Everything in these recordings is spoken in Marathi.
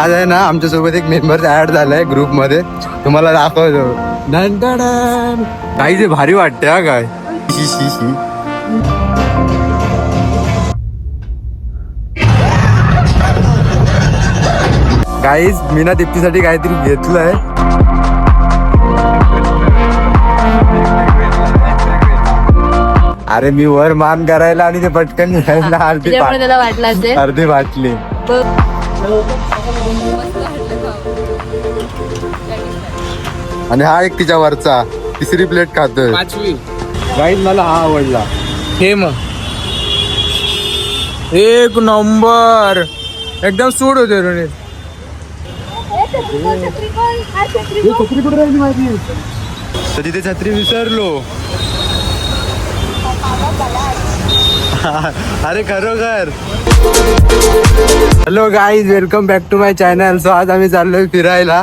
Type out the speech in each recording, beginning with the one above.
आज आहे ना आमच्यासोबत एक मेंबर ऍड झालाय ग्रुप मध्ये, तुम्हाला दाखवतो. काही जे भारी वाटते हा काय. गाईज मी ना दीप्तीसाठी काहीतरी घेतलंय. अरे मी वर मान करायला आणि ते पटकन अर्धी वाटली. आणि हा एक तिच्या वरचा तिसरी प्लेट खातोय. गाईज मला हा आवडला. हे मग एक नंबर एकदम सूट होते रे. तर तिथे छत्री विसरलो. अरे खरोखर. Hello guys, welcome back to my channel. So आज आम्ही चाललोय फिरायला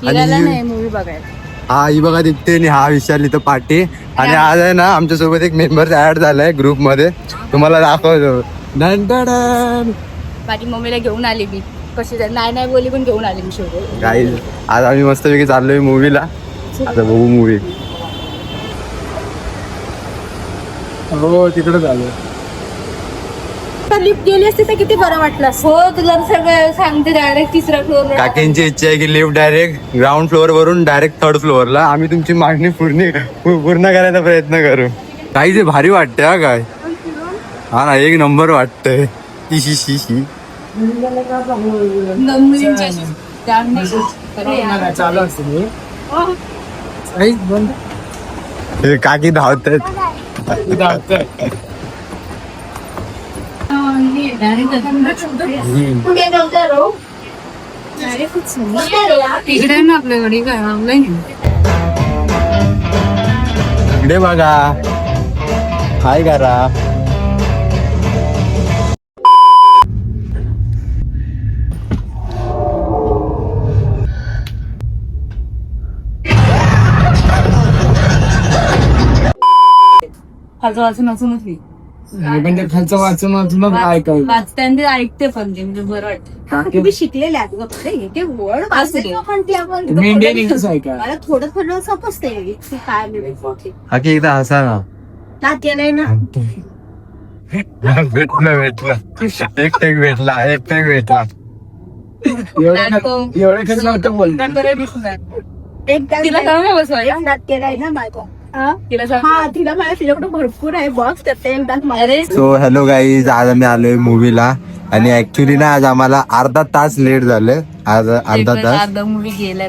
आणि मूवी बघायला. हा ही बघा दिसते आणि हा विशाल इथं पाटी. आणि आज आहे ना आमच्यासोबत एक मेंबर ऍड झालाय ग्रुप मध्ये, तुम्हाला दाखवतो. माझी मम्मीला घेऊन आली मी, कशी नाही बोली पण घेऊन आली मी शेवटी. गाईज आज आम्ही मस्तपैकी चाललोय मूवीला. आता बघू मूवी. हो तिकडे झालं. लिफ्ट गेली असते तर किती बरं वाटलं. हो तुला सगळं सांगते, डायरेक्ट तिसऱ्या फ्लोअर. काकींची इच्छा आहे की लिफ्ट डायरेक्ट ग्राउंड फ्लोअर वरून डायरेक्ट थर्ड फ्लोअरला. आम्ही तुमची मागणी पूर्ण करायचा प्रयत्न करू. काही जे भारी वाटते हा काय. हा ना एक नंबर वाटतंय. चालू असते काकी धावतात. तिकडे ना आपल्याकडे काय ऑनलाईन इकडे बघा काय करा. खालचं वाचून असूनच मी पण खालचं वाचून वाचून ऐकाय वाचते ऐकते पण ते म्हणजे बरं वाटतं. तुम्ही शिकलेले आहेत ते वर्ड इंडियन इंग्लिश ऐका. मला थोडं थोडं समजते काय काकी एकदा हसा ना. नात्याला ना भेटला एक भेटला एवढं खरं नव्हतं बोलत. तिला सांग बसवाय नात्याला ना माझं. तिला मला तिच्याकडे भरपूर आहे बॉक्स त्यात. सो हॅलो गाईज, आज आम्ही आलोय मूवीला. आणि ऍक्च्युली ना आज आम्हाला अर्धा तास लेट झालं. आज अर्धा तास मूवी गेला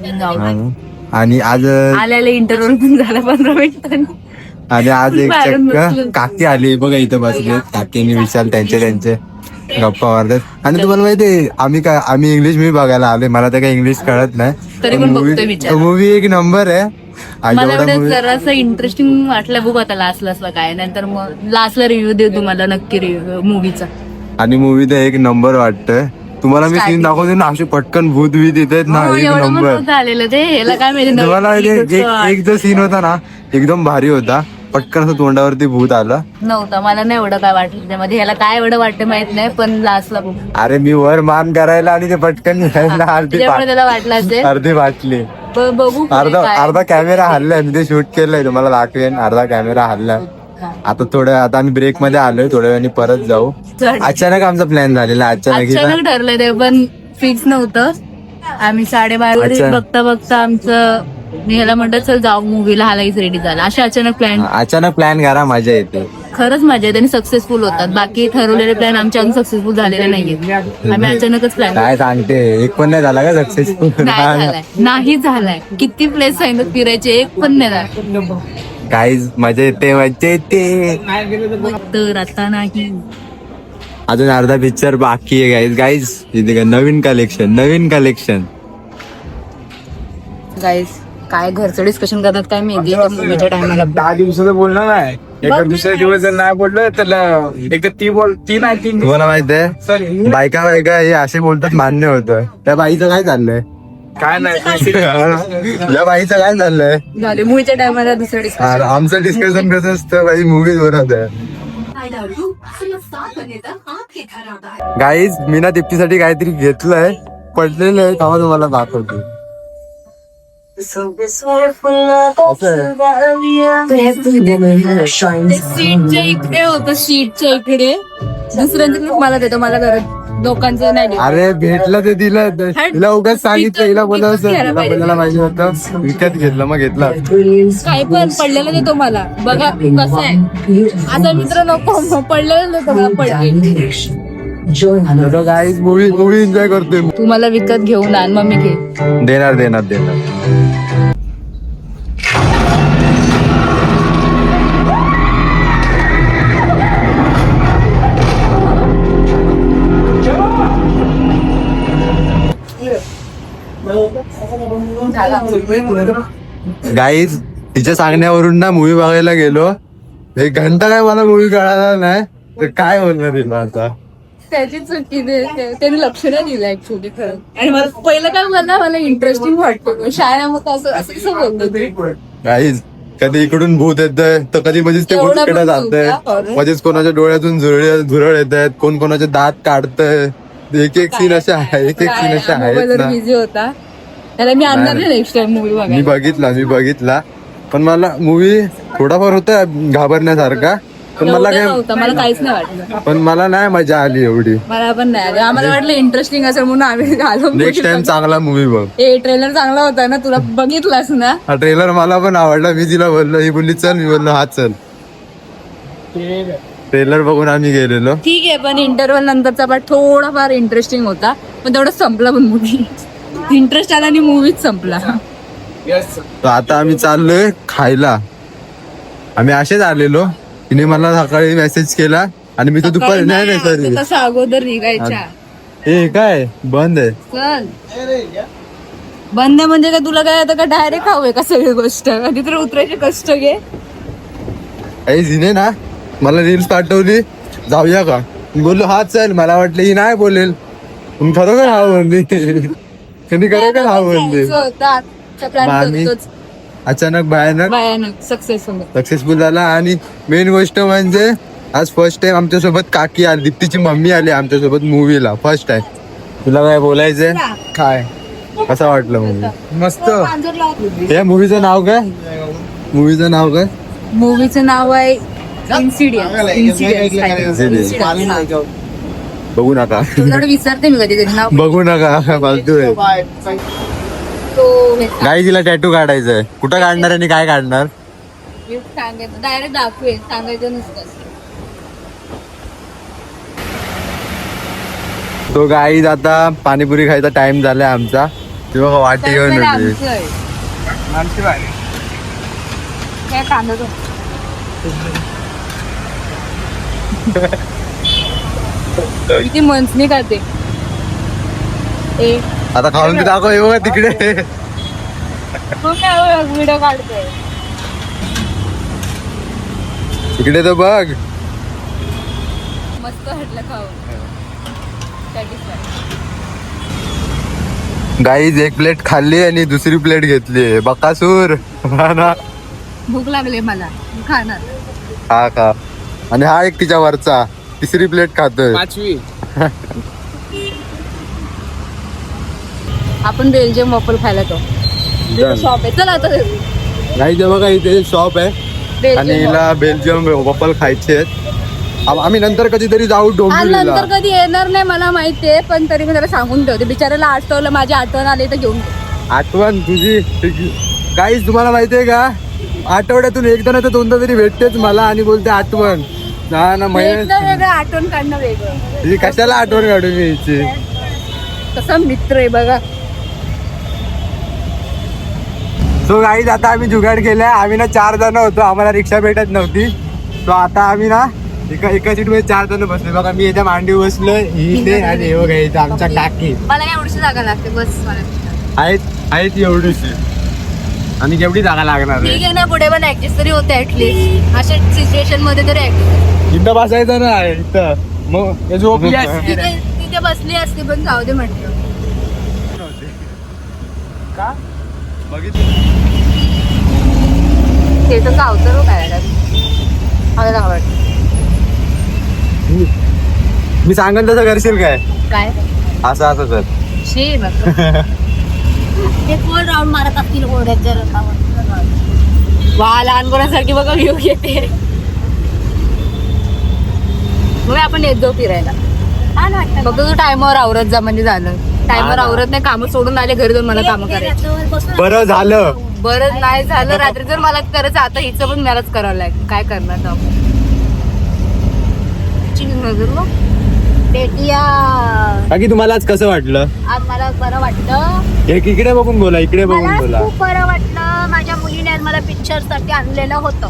आणि आज आल्याला इंटरव्ह्यू पण झाला 15 मिनिटांनी. आणि आज एक चक्क काकी आली बघा इथं बसले. काकीने विशाल त्यांचे गप्पा मारतात. आणि तुम्हाला माहितीये आम्ही इंग्लिश मूवी बघायला आलोय. मला तर काही इंग्लिश कळत नाही. मूवी एक नंबर आहे. मला एवढं जरासं इंटरेस्टिंग वाटलं. बघू आता लास्टला काय, नंतर मग लास्टला रिव्ह्यू देऊ तुम्हाला नक्की रिव्ह्यू मूवीचा. आणि मूवी तर एक नंबर वाटतंय. तुम्हाला मी सीन दाखवते ना, असे पटकन भूत येतात ना, एक नंबर आलेलं ते. ह्याला काय माहिती तुम्हाला. एक जो सीन होता ना एकदम भारी होता. पटकन असं तोंडावरती भूत आलं नव्हतं. मला नाही एवढं काय वाटलं त्यामध्ये. ह्याला काय एवढं वाटतं माहित नाही, पण लास्टला बघू. अरे मी वर मान करायला आणि ते पटकन त्याला वाटलं असेल अर्धी वाटली. बघू अर्धा कॅमेरा हल्लाय. मी ते शूट केलंय, तुम्हाला दाखवेन. अर्धा कॅमेरा हल्लाय. आता आम्ही ब्रेक मध्ये आलोय. थोड्या वेळाने परत जाऊ. अचानक आमचा प्लॅन झालेला. अचानक ठरलं ते, पण फिक्स नव्हतं. आम्ही 12:30 बघता आमचं ह्याला म्हणतात चल जाऊ मूवीला. हालाच रेडी झाला. अशा अचानक प्लॅन करा, मजा येते. खरंच मजा येते आणि सक्सेसफुल होतात. बाकी ठरवलेले प्लॅन आमच्या सक्सेसफुल झालेले नाहीये. आम्ही अचानकच प्लॅन काय सांगते. एक पण नाही झाला का सक्सेसफुल? नाही झालाय. किती प्लेस सांगितलं फिरायचे, एक पण नाही झाला. काहीच मजा येते. तर आता नाही. अजून अर्धा पिक्चर बाकी आहे गाईज. इथे नवीन कलेक्शन गाईज. काय घरचं डिस्कशन करतात काय माहिती. मूवीच्या टायमाला 10 दिवसाचं बोलणं नाही. एका दुसऱ्या दिवस जर नाही बोललं तर एक तर ती नाही. तुम्हाला माहित आहे बायका हे असे बोलतात मान्य होतं. त्या बाईचं काय चाललंय काय नाही. या बाईचं काय चाललंय झाले मूवीच्या टायमाला दुसरं डिस्कशन. आमचं डिस्कशन कसं असतं बाई मूवी जोरात आहे. गाईज मी ना दीप्तीसाठी काहीतरी घेतलंय. पडलेलं आहे तेव्हा तुम्हाला दाखवतो. सीटच्या इकडे होतं, सीटच्या इकडे दुसऱ्यांचं मला देतो, मला घरात लोकांचं नाही देत. अरे भेटलं ते दिलं, तिला उगाच सांगितलं, हिला बोलायला पाहिजे होतं, विकत घेतलं मग घेतला. काय पण पडलेलं देतो मला, बघा कसं आहे. आता मित्र नको, पडलेलं देतो मला, पडले. गाईज मूवी एन्जॉय करतोय. तू मला विकत घेऊन आण, मग मी घे. देणार देणार देणार. गाईज तिच्या सांगण्यावरून ना मूवी बघायला गेलो, एक घंटा काय मला मूवी कळाला नाही, तर काय बोलणार तिला आता. त्याची चुकी त्याने लक्ष नाही दिलं ऍक्च्युली खरं. आणि मला पहिलं काय मला इंटरेस्टिंग वाटतं शाळा, मग असं असं कसं बोलतो तू. गाईज कधी इकडून भूत येतंय तर कधी मध्येच ते भूत इकडे जातंय, मध्येच कोणाच्या डोळ्यातून झुरळ येत आहेत, कोण कोणाचे दात काढतंय. एक एक सीन असे आहे, एक एक सीन असे आहेत ना. बिझी होता त्याला मी आणणार नाही नेक्स्ट टाइम मूवी मी बघितला पण मला मूवी थोडाफार होता घाबरण्यासारखा, पण मला काय मला काहीच नाही वाटलं. पण मला नाही मजा आली एवढी. मला पण नाही आली, आम्हाला वाटलं इंटरेस्टिंग असेल म्हणून आम्ही आलो. नेक्स्ट टाइम चांगला मूवी बघ. ट्रेलर चांगला होता ना, तुला बघितलास ना. हा ट्रेलर मला पण आवडला, मी तिला बोललो, ही बोलली चल, मी बोललो हा चल. ट्रेलर बघून आम्ही गेलेलो. ठीक आहे, पण इंटरव्हल नंतरचा पार्ट थोडाफार इंटरेस्टिंग होता, पण तेवढं संपला पण मूवी. इंटरेस्ट आला आणि मूवीच संपला. तर आता आम्ही चाललोय खायला. आम्ही असेच आलेलो, तिने मला सकाळी मेसेज केला आणि मी तर दुपारी नाही सॉरी तसं अगोदर निघायच्या. हे काय बंद आहे. चल बंद म्हणजे काय, तुला काय आता का डायरेक्ट हवंय का सगळी गोष्ट, कधी तर उतरायचे कष्ट घे. काही तिने ना मला रील्स पाठवली, जाऊया का, मी बोललो हा चल. मला वाटलं ही नाही बोलेल, पण खरोखर हा बोलली. कधी खरोखर हा बोलली. आम्ही अचानक भयानक सक्सेसफुल झाला. आणि मेन गोष्ट म्हणजे आज फर्स्ट टाइम आमच्यासोबत काकी आली, दीप्तीची मम्मी आली आमच्यासोबत मूवीला फर्स्ट टाइम. तुला काय बोलायचंय? काय कसं वाटलं मूवी? मस्त. या मूवीचं नाव काय? मूवीचं नाव आहे इन्सिडियन्स. बघू नका, विसरते मी कधी कधी नाव. बघू नका, फालतू आहे. गाई तिला टॅटू काढायचंय. कुठं काढणार आणि काय काढणार? सांगायचं डायरेक्ट दाखवेल, सांगायचं नसतं. तो गाईज आता पाणीपुरी खायचा टाइम झालाय आमचा, तेव्हा वाटी घेऊन होती. काय कांदा किती मंचनी खाते. आता खाऊन मी दाखव, हे बघा तिकडे व्हिडिओ काढतोय तिकडे तर बघ. मस्त वाटलं खाऊन. गाईज एक प्लेट खाल्ली आणि दुसरी प्लेट घेतली. बकासूर ना. भूक लागली मला, खाणार. हा का. आणि हा एक तिच्या वरचा तिसरी प्लेट खातोय. 5वी. आपण बेल्जियम वॉफल खायला तो शॉप आहे. चला आता नाही, बघा इथे शॉप आहे आणि हिला बेल्जियम वॉफल खायचे आहेत. आम्ही नंतर कधीतरी जाऊ डोंबिवलीला. नंतर कधी येणार नाही मला माहितीये, पण तरी मी त्याला सांगून ठेवते. बिचाराला आठवलं, माझी आठवण आली तर घेऊन आठवण तुझी. काहीच तुम्हाला माहितीये का, आठवड्यातून एकदा नाही तर दोनदा तरी भेटतेच मला आणि बोलते आठवण. ना वेगळं आठवण काढणं वेगळं. कशाला आठवण काढू मी हिची. कसा मित्र आहे बघा. सो गाईज आता आम्ही जुगाड केलाय. आम्ही ना 4 जण होतो, आम्हाला रिक्षा भेटत नव्हती. तो आता आम्ही ना एका सीट मध्ये 4 जण बसले. बघा मी याच्या मांडी बसलोय, इथे आणि हे बघा इथे आमच्या टाकी मला काय एवढीशी जागा लागते बस. आहेत एवढीशी. आणि केवढी जागा लागणार ठीक आहे ना, पुढे पण ऍडजस्ट तरी होते ऍटलीस्ट. अशा सिच्युएशन मध्ये तरी ऍडजस्ट. इथं बसायचं ना इथं, मग झोपली असती. तिथे बसली असती, पण जाऊ दे म्हटलं. का बघितलं ते तर गावतं काय मला आवडतं. मी सांगेन तसं करशील काय? काय असं कर. शी ते कोण राऊंड मारत असतील घोड्याच्या रथावर. वा लहान पोरांसारखी बघा व्ह्यू येते. मग आपण येत जाऊ फिरायला. छान वाटतं. फक्त तू टायमावर आवरत जा म्हणजे झालं. टायमावर आवरत नाही, कामं सोडून आले घरी जाऊन मला कामं करायची. रथावर बसून बरं झालं. बरं नाही झालं रात्री जर मला करायचं, आता हिचं पण मलाच करावं लागेल. काय करणार जाऊ. भेटूया. बाकी तुम्हाला आज कसं वाटलं? आज मला बरं वाटलं. एक इकडे बघून बोला, इकडे बघून मला बोला. खूप बरं वाटलं. माझ्या मुलीने आज मला पिक्चर साठी आणलेलं होतं.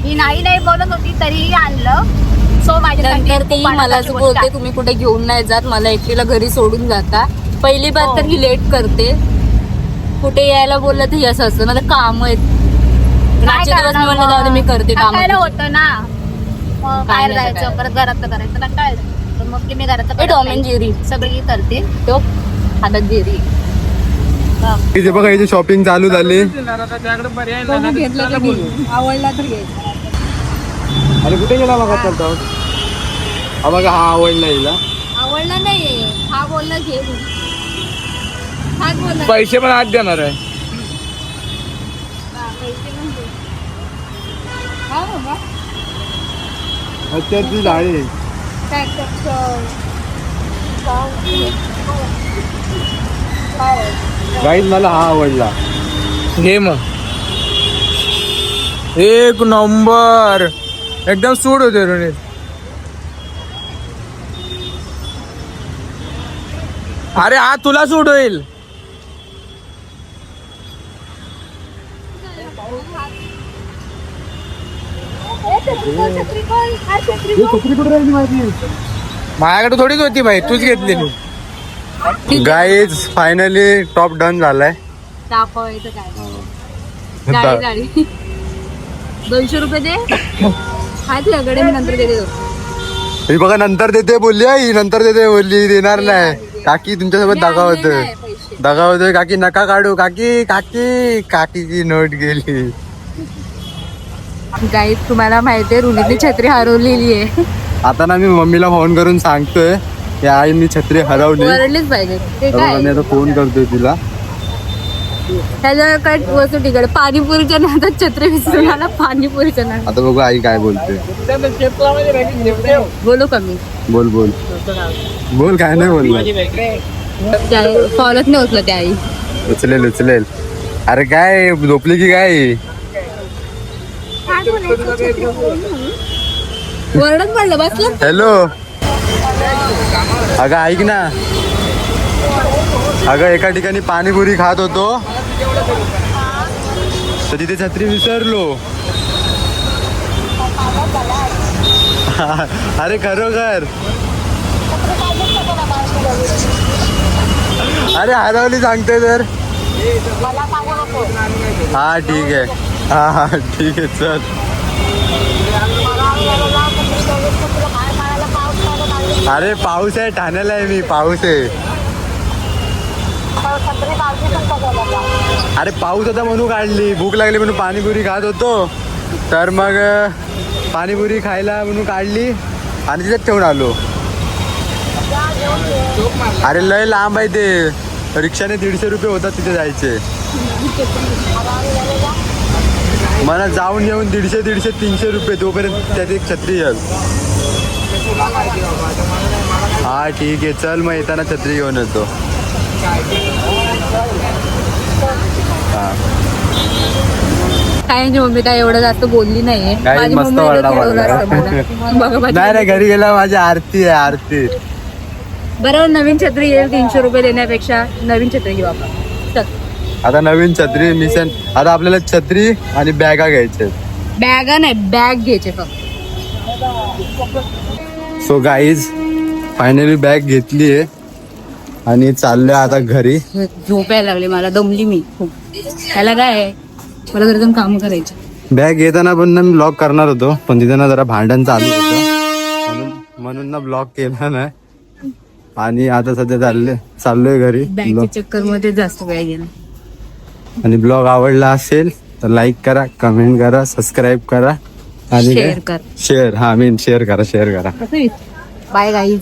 मी नाही बोलत होती तरीही आणलं. सो माझ्यासाठी नंतर तेही खूप मला आनंदाची असं गोष्ट बोलते आहे. तुम्ही कुठे घेऊन नाही जात, मला एकटीला घरी सोडून जाता. पहिली बात तर ही लेट करते. कुठे यायला बोललं तर हे असं असतं ना, काम आहेत. काय आजचे दिवस मी म्हणलं करणार जाऊ दे, मी करते काम. थकायला होतं ना. मग काय बाहेर नाही जायचं थकायला. परत घरातलं करायचं कंटाळलं. तर मग मी घरातलं ए, टॉम अँड जेरी. सगळी करते. तो हातात जेरी. इथे बघा इथे शॉपिंग चालू झाली. त्याकडे पर्याय नाही. आवडला तर घ्यायचा. अरे कुठे गेला बघा चालतो. हा बघा हा आवडला हिला. आवडला नाही, हा बोलला घे. हाच बोलला. पैसे पण आज देणार आहे. हा बाबा. अच्छा ती झाली. गाईज मला हा आवडला. घे मग. एक नंबर एकदम सूट होते रोनी. अरे हा तुला सूट होईल. माझ्याकडे थोडीच होती भाई, तूच घेतलेली. गाईज फायनली टॉप डन झालाय. दाखवायचं काय गाडी गाडी 200 रुपये दे. हाय तुझ्याकडे, मी नंतर देते. ही बघा नंतर देते बोलली ही, नंतर देते बोलली, देणार नाही. काकी तुमच्यासोबत दगा होतोय. दगा होतोय. काकी नका काढू. काकी काकी काकीची नोट गेली. गाईज तुम्हाला माहितीये रुलीने छत्री हरवलेली आहे. आता ना मी मम्मीला फोन करून सांगतोय की आई मी छत्री हरवली. वरडलीच पाहिजे ते तर काय. मी आता फोन करतोय तिला. त्याच्या काय वस्तू तिकडे पाणीपुरीच्या नादात छत्री विसरून आला. पाणीपुरीच्या नादात आता बघू आई काय बोलते. बोलू का मी. बोल बोल बोल. काय नाही बोललं. फॉलच नाही उचलं त्या आई. उचलेल उचलेल. अरे काय झोपली की काय. वरडच पडलं बसलं. हॅलो अगं ऐक ना. अगं एका ठिकाणी पाणीपुरी खात होतो तर तिथे छत्री विसरलो. अरे खरोखर. अरे हरवली सांगते तर. हा ठीक आहे. हा हा ठीक आहे चल. अरे पाऊस आहे, ठाण्याला आहे मी. पाऊस आहे. अरे पाऊस होता म्हणून काढली. भूक लागली म्हणून पाणीपुरी खात होतो तर मग पाणीपुरी खायला म्हणून काढली आणि तिथेच ठेवून आलो. अरे लय लांब आहे ते. रिक्षाने 150 रुपये होतात तिथे जायचे. मला जाऊन येऊन 150 300 रुपये. तोपर्यंत त्यात एक छत्री येईल. हा ठीक आहे चल. मग येताना छत्री घेऊन येतो. हा काय मम्मी काय एवढं जास्त बोलली नाहीये. काय माझी मस्त मम्मी वरडा खेळवलं वरडा. असतं मला. बघा माझी नाही नाही घरी गेला माझी आरती आहे आरती. बरोबर नवीन छत्री येईल 300 रुपये देण्यापेक्षा नवीन छत्री घेऊ आपण. चल. आता नवीन छत्री मिशन. आता आपल्याला छत्री आणि बॅगा घ्यायच्या. बॅगा नाही बॅग घ्यायचे फक्त. सो गाईज फायनली बॅग घेतली आहे आणि चाललोय आता घरी. झोपायला लागले मला. दमली मी खूप. त्याला काय आहे, मला घरी जाऊन काम करायचे. बॅग घेताना पण ना मी ब्लॉग करणार होतो पण तिथे ना जरा भांडण चालू होतं म्हणून ना ब्लॉग केला नाही. आणि आता सध्या चाललोय घरी. बॅगच्या चक्कर मध्ये जास्त वेळ गेला. आणि ब्लॉग आवडला असेल तर लाईक करा, कमेंट करा, सबस्क्राईब करा आणि शेअर कर. शेअर. हा मीन शेअर करा. Bye guys.